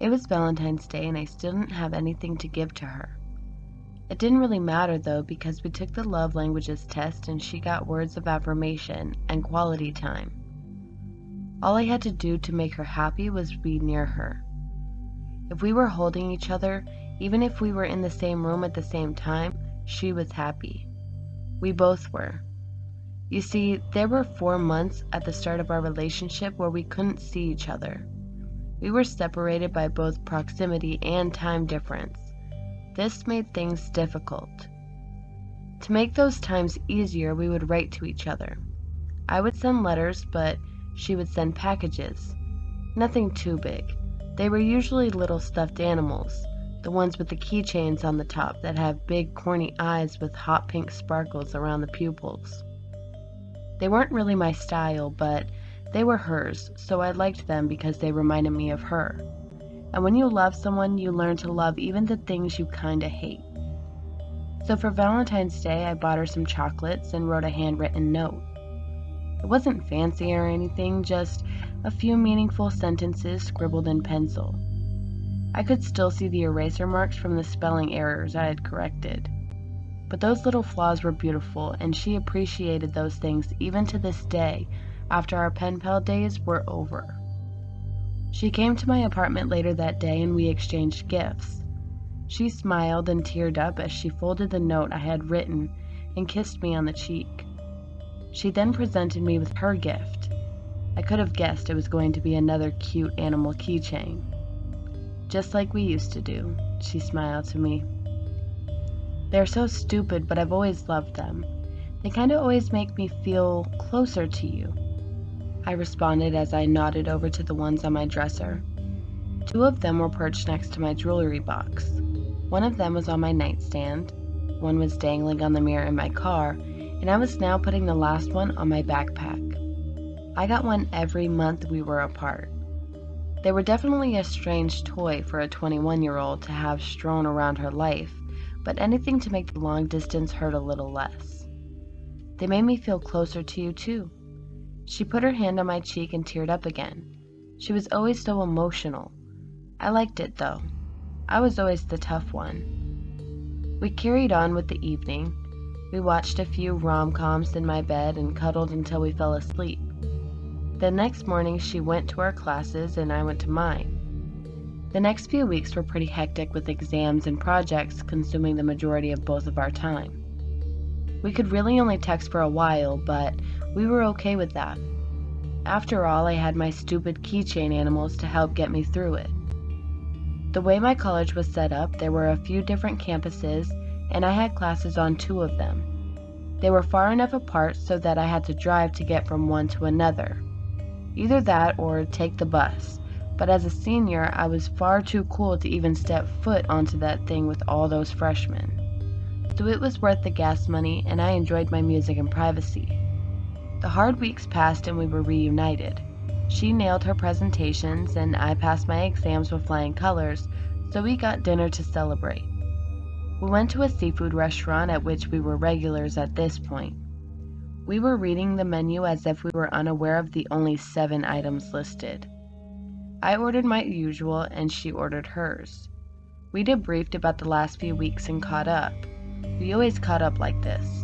It was Valentine's Day and I still didn't have anything to give to her. It didn't really matter though because we took the love languages test and she got words of affirmation and quality time. All I had to do to make her happy was be near her. If we were holding each other, even if we were in the same room at the same time, she was happy. We both were. You see, there were 4 months at the start of our relationship where we couldn't see each other. We were separated by both proximity and time difference. This made things difficult. To make those times easier, we would write to each other. I would send letters, but she would send packages. Nothing too big. They were usually little stuffed animals, the ones with the keychains on the top that have big corny eyes with hot pink sparkles around the pupils. They weren't really my style, but they were hers, so I liked them because they reminded me of her. And when you love someone, you learn to love even the things you kinda hate. So for Valentine's Day, I bought her some chocolates and wrote a handwritten note. It wasn't fancy or anything, just a few meaningful sentences scribbled in pencil. I could still see the eraser marks from the spelling errors I had corrected. But those little flaws were beautiful, and she appreciated those things even to this day, after our pen pal days were over. She came to my apartment later that day and we exchanged gifts. She smiled and teared up as she folded the note I had written and kissed me on the cheek. She then presented me with her gift. I could have guessed it was going to be another cute animal keychain. Just like we used to do, she smiled to me. They're so stupid, but I've always loved them. They kinda always make me feel closer to you, I responded as I nodded over to the ones on my dresser. 2 of them were perched next to my jewelry box. One of them was on my nightstand, one was dangling on the mirror in my car, and I was now putting the last one on my backpack. I got one every month we were apart. They were definitely a strange toy for a 21-year-old to have strewn around her life, but anything to make the long distance hurt a little less. They made me feel closer to you too. She put her hand on my cheek and teared up again. She was always so emotional. I liked it though. I was always the tough one. We carried on with the evening. We watched a few rom-coms in my bed and cuddled until we fell asleep. The next morning she went to our classes and I went to mine. The next few weeks were pretty hectic with exams and projects consuming the majority of both of our time. We could really only text for a while, but we were okay with that. After all, I had my stupid keychain animals to help get me through it. The way my college was set up, there were a few different campuses, and I had classes on 2 of them. They were far enough apart so that I had to drive to get from one to another. Either that or take the bus, but as a senior, I was far too cool to even step foot onto that thing with all those freshmen. So it was worth the gas money, and I enjoyed my music and privacy. The hard weeks passed and we were reunited. She nailed her presentations and I passed my exams with flying colors, so we got dinner to celebrate. We went to a seafood restaurant at which we were regulars at this point. We were reading the menu as if we were unaware of the only 7 items listed. I ordered my usual and she ordered hers. We debriefed about the last few weeks and caught up. We always caught up like this.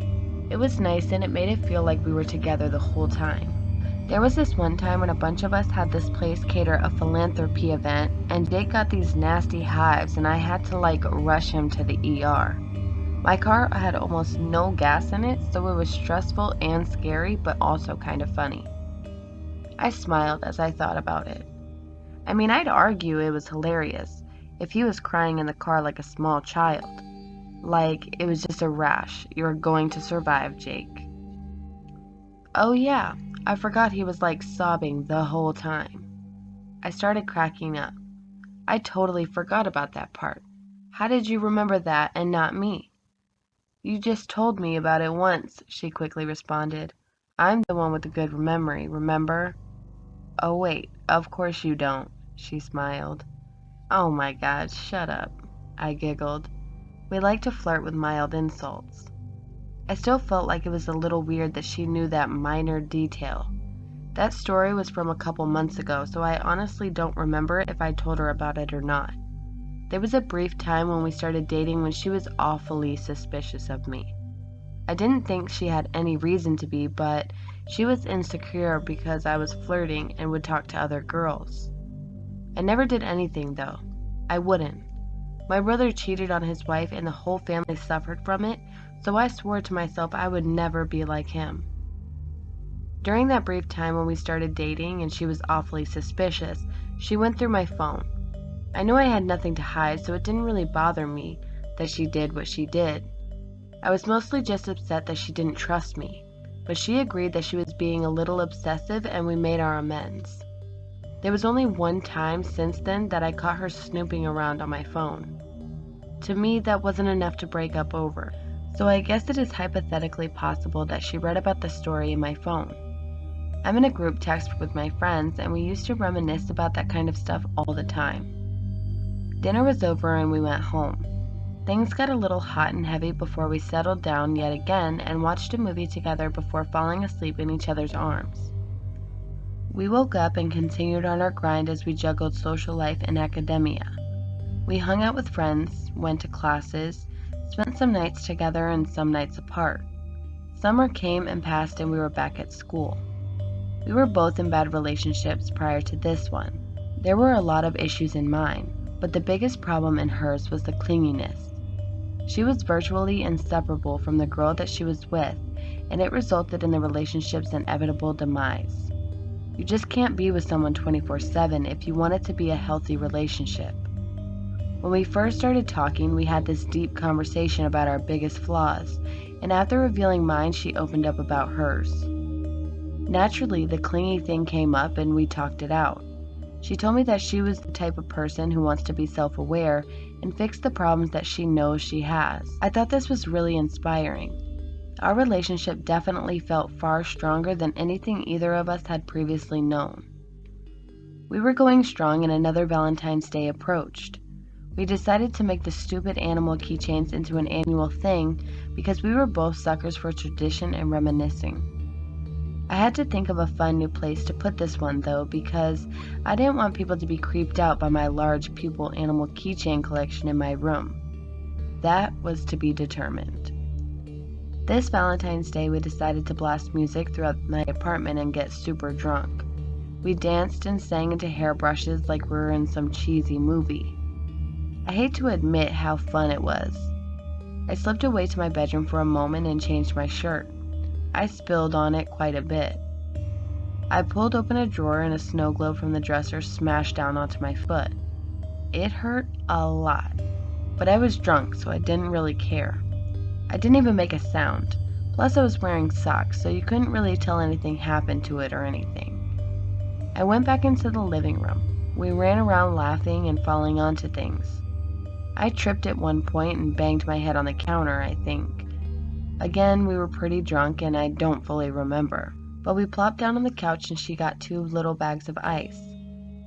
It was nice and it made it feel like we were together the whole time. There was this one time when a bunch of us had this place cater a philanthropy event and Jake got these nasty hives and I had to rush him to the ER. My car had almost no gas in it, so it was stressful and scary, but also kind of funny. I smiled as I thought about it. I mean, I'd argue it was hilarious if he was crying in the car like a small child. Like it was just a rash. You're going to survive, Jake. Oh yeah, I forgot he was sobbing the whole time. I started cracking up. I totally forgot about that part. How did you remember that and not me? You just told me about it once, she quickly responded. I'm the one with the good memory, remember? Oh wait, of course you don't, she smiled. Oh my god, shut up, I giggled. We like to flirt with mild insults. I still felt like it was a little weird that she knew that minor detail. That story was from a couple months ago, so I honestly don't remember if I told her about it or not. There was a brief time when we started dating when she was awfully suspicious of me. I didn't think she had any reason to be, but she was insecure because I was flirting and would talk to other girls. I never did anything though. I wouldn't. My brother cheated on his wife and the whole family suffered from it, so I swore to myself I would never be like him. During that brief time when we started dating and she was awfully suspicious, she went through my phone. I knew I had nothing to hide, so it didn't really bother me that she did what she did. I was mostly just upset that she didn't trust me, but she agreed that she was being a little obsessive and we made our amends. There was only one time since then that I caught her snooping around on my phone. To me, that wasn't enough to break up over, so I guess it is hypothetically possible that she read about the story in my phone. I'm in a group text with my friends and we used to reminisce about that kind of stuff all the time. Dinner was over and we went home. Things got a little hot and heavy before we settled down yet again and watched a movie together before falling asleep in each other's arms. We woke up and continued on our grind as we juggled social life and academia. We hung out with friends, went to classes, spent some nights together and some nights apart. Summer came and passed and we were back at school. We were both in bad relationships prior to this one. There were a lot of issues in mine, but the biggest problem in hers was the clinginess. She was virtually inseparable from the girl that she was with, and it resulted in the relationship's inevitable demise. You just can't be with someone 24/7 if you want it to be a healthy relationship. When we first started talking, we had this deep conversation about our biggest flaws, and after revealing mine, she opened up about hers. Naturally, the clingy thing came up and we talked it out. She told me that she was the type of person who wants to be self-aware and fix the problems that she knows she has. I thought this was really inspiring. Our relationship definitely felt far stronger than anything either of us had previously known. We were going strong and another Valentine's Day approached. We decided to make the stupid animal keychains into an annual thing because we were both suckers for tradition and reminiscing. I had to think of a fun new place to put this one though because I didn't want people to be creeped out by my large pupil animal keychain collection in my room. That was to be determined. This Valentine's Day we decided to blast music throughout my apartment and get super drunk. We danced and sang into hairbrushes like we were in some cheesy movie. I hate to admit how fun it was. I slipped away to my bedroom for a moment and changed my shirt. I spilled on it quite a bit. I pulled open a drawer and a snow globe from the dresser smashed down onto my foot. It hurt a lot, but I was drunk so I didn't really care. I didn't even make a sound. Plus I was wearing socks so you couldn't really tell anything happened to it or anything. I went back into the living room. We ran around laughing and falling onto things. I tripped at one point and banged my head on the counter, I think. Again, we were pretty drunk and I don't fully remember, but we plopped down on the couch and she got 2 little bags of ice.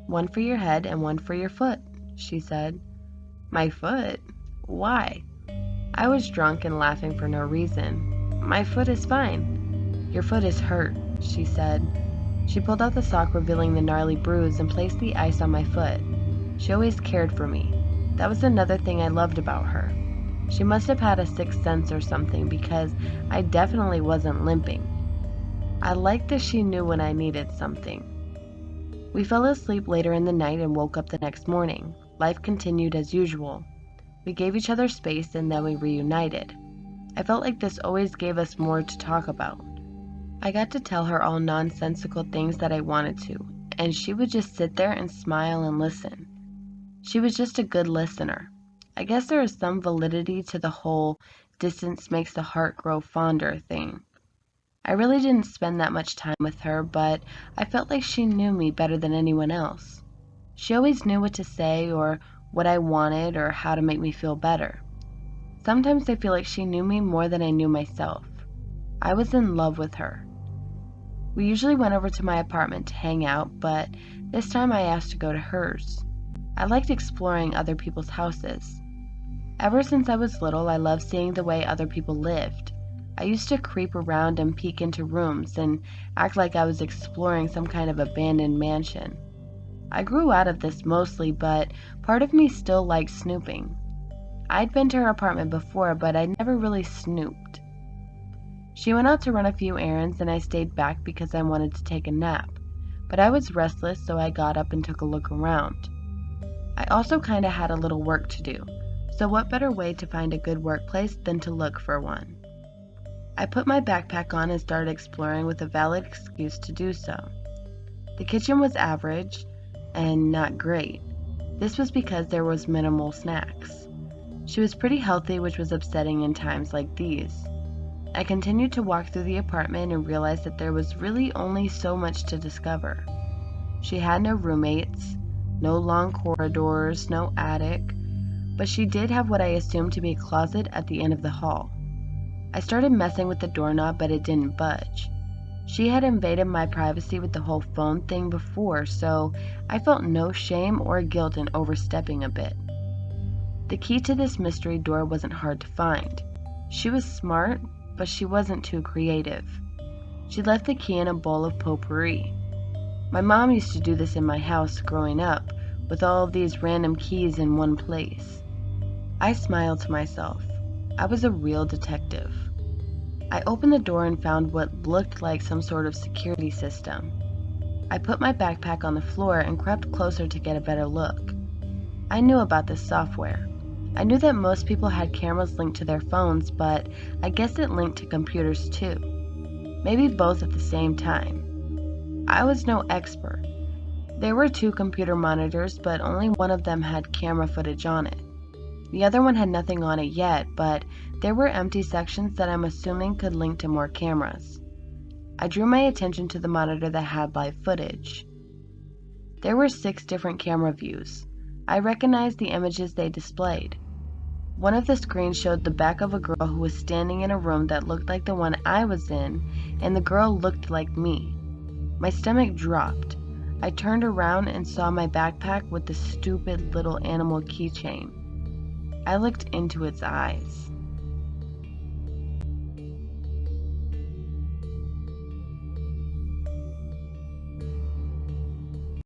"One for your head and one for your foot," she said. My foot? Why? I was drunk and laughing for no reason. My foot is fine. Your foot is hurt, she said. She pulled out the sock revealing the gnarly bruise and placed the ice on my foot. She always cared for me. That was another thing I loved about her. She must have had a sixth sense or something because I definitely wasn't limping. I liked that she knew when I needed something. We fell asleep later in the night and woke up the next morning. Life continued as usual. We gave each other space and then we reunited. I felt like this always gave us more to talk about. I got to tell her all nonsensical things that I wanted to, and she would just sit there and smile and listen. She was just a good listener. I guess there is some validity to the whole distance makes the heart grow fonder thing. I really didn't spend that much time with her, but I felt like she knew me better than anyone else. She always knew what to say or what I wanted or how to make me feel better. Sometimes I feel like she knew me more than I knew myself. I was in love with her. We usually went over to my apartment to hang out, but this time I asked to go to hers. I liked exploring other people's houses. Ever since I was little, I loved seeing the way other people lived. I used to creep around and peek into rooms and act like I was exploring some kind of abandoned mansion. I grew out of this mostly, but part of me still liked snooping. I'd been to her apartment before, but I'd never really snooped. She went out to run a few errands and I stayed back because I wanted to take a nap, but I was restless, so I got up and took a look around. I also kinda had a little work to do, so what better way to find a good workplace than to look for one? I put my backpack on and started exploring with a valid excuse to do so. The kitchen was average and not great. This was because there was minimal snacks. She was pretty healthy, which was upsetting in times like these. I continued to walk through the apartment and realized that there was really only so much to discover. She had no roommates, no long corridors, no attic, but she did have what I assumed to be a closet at the end of the hall. I started messing with the doorknob, but it didn't budge. She had invaded my privacy with the whole phone thing before, so I felt no shame or guilt in overstepping a bit. The key to this mystery door wasn't hard to find. She was smart, but she wasn't too creative. She left the key in a bowl of potpourri. My mom used to do this in my house growing up, with all of these random keys in one place. I smiled to myself. I was a real detective. I opened the door and found what looked like some sort of security system. I put my backpack on the floor and crept closer to get a better look. I knew about this software. I knew that most people had cameras linked to their phones, but I guessed it linked to computers too. Maybe both at the same time. I was no expert. There were 2 computer monitors, but only one of them had camera footage on it. The other one had nothing on it yet, but there were empty sections that I'm assuming could link to more cameras. I drew my attention to the monitor that had live footage. There were 6 different camera views. I recognized the images they displayed. One of the screens showed the back of a girl who was standing in a room that looked like the one I was in, and the girl looked like me. My stomach dropped. I turned around and saw my backpack with the stupid little animal keychain. I looked into its eyes.